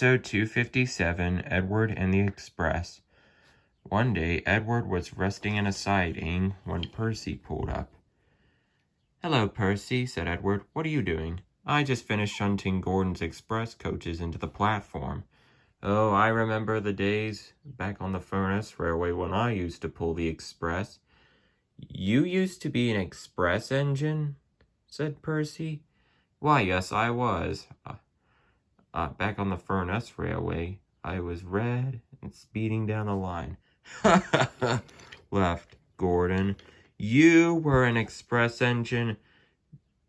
Episode 257, Edward and the Express. One day, Edward was resting in a siding when Percy pulled up. "Hello, Percy," said Edward. "What are you doing?" "I just finished shunting Gordon's express coaches into the platform." "Oh, I remember the days back on the Furness Railway when I used to pull the express." "You used to be an express engine?" said Percy. "Why, yes, I was. Back on the Furness Railway, I was red and speeding down the line." "Ha ha ha," laughed Gordon. "You were an express engine?"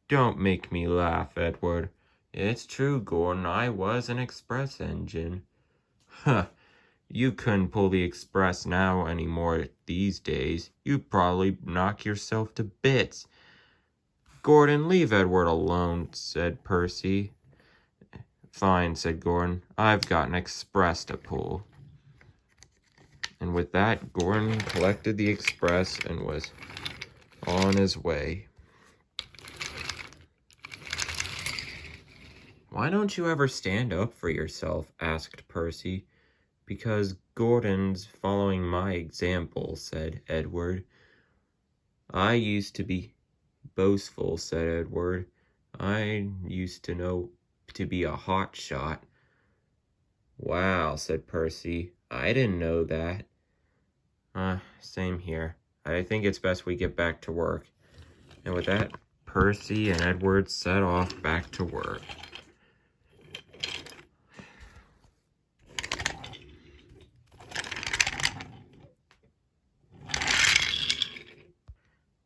"Don't make me laugh, Edward." "It's true, Gordon, I was an express engine." "Huh, you couldn't pull the express now anymore these days. You'd probably knock yourself to bits." "Gordon, leave Edward alone," said Percy. "Fine," said Gordon. "I've got an express to pull." And with that, Gordon collected the express and was on his way. "Why don't you ever stand up for yourself?" asked Percy. "Because Gordon's following my example," said Edward. "I used to be boastful," said Edward. "I used to know to be a hot shot." "Wow," said Percy. "I didn't know that." Same here. I think it's best we get back to work." And with that, Percy and Edward set off back to work.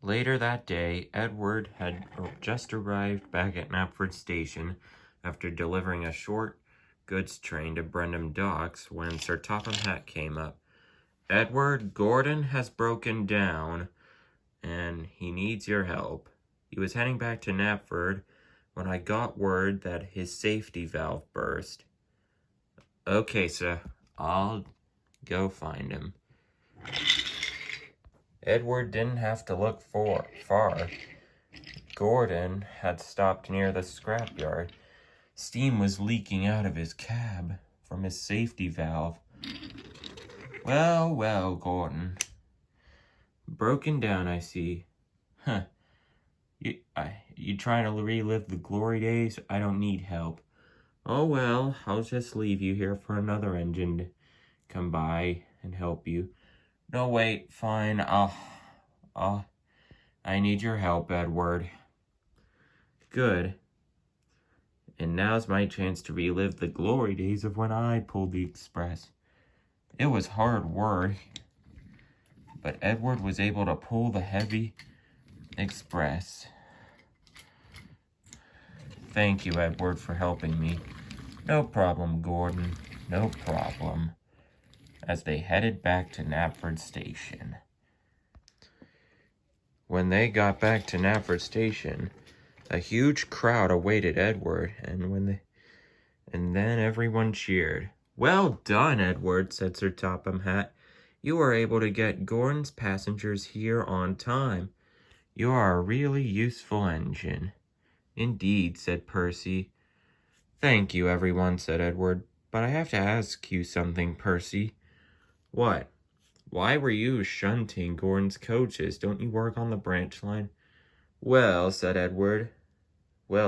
Later that day, Edward had just arrived back at Knapford Station after delivering a short goods train to Brendam Docks when Sir Topham Hatt came up. "Edward, Gordon has broken down, and he needs your help. He was heading back to Knapford when I got word that his safety valve burst." "Okay, sir. I'll go find him." Edward didn't have to look far. Gordon had stopped near the scrapyard. Steam was leaking out of his cab from his safety valve. Well, Gordon. Broken down, I see." "Huh. You trying to relive the glory days? I don't need help." "Oh, well, I'll just leave you here for another engine to come by and help you." "No, wait, fine, I need your help, Edward." "Good. And now's my chance to relive the glory days of when I pulled the express. It was hard work, but Edward was able to pull the heavy express." "Thank you, Edward, for helping me." "No problem, Gordon, no problem." As they headed back to Knapford Station. When they got back to Knapford Station, a huge crowd awaited Edward, and then everyone cheered. "Well done, Edward," said Sir Topham Hatt. "You were able to get Gordon's passengers here on time. You are a really useful engine." "Indeed," said Percy. "Thank you, everyone," said Edward. "But I have to ask you something, Percy." "What?" "Why were you shunting Gordon's coaches? Don't you work on the branch line?" Well,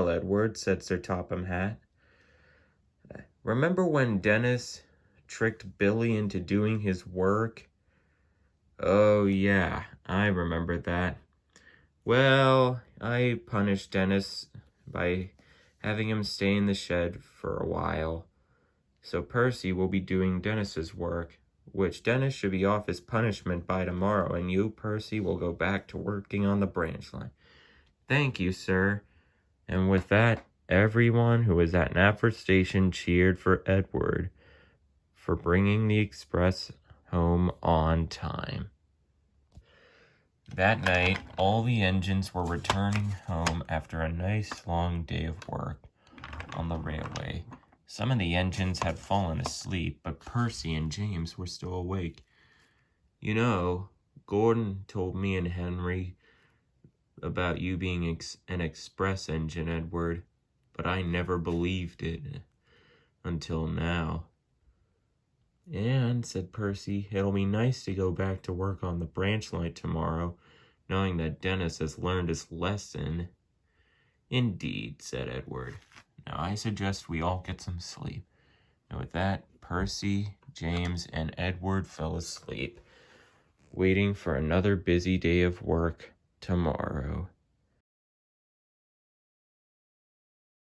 Edward, said Sir Topham Hatt. "Remember when Dennis tricked Billy into doing his work?" "Oh, yeah, I remember that. Well, I punished Dennis by having him stay in the shed for a while. So Percy will be doing Dennis's work, which Dennis should be off his punishment by tomorrow, and you, Percy, will go back to working on the branch line." "Thank you, sir." And with that, everyone who was at Knapford Station cheered for Edward for bringing the express home on time. That night, all the engines were returning home after a nice long day of work on the railway. Some of the engines had fallen asleep, but Percy and James were still awake. "You know, Gordon told me and Henry about you being an express engine, Edward, but I never believed it." until now. And, said Percy, it'll be nice to go back to work on the branch line tomorrow, knowing that Dennis has learned his lesson. Indeed, said Edward. Now I suggest we all get some sleep. And with that, Percy, James, and Edward fell asleep, waiting for another busy day of work tomorrow.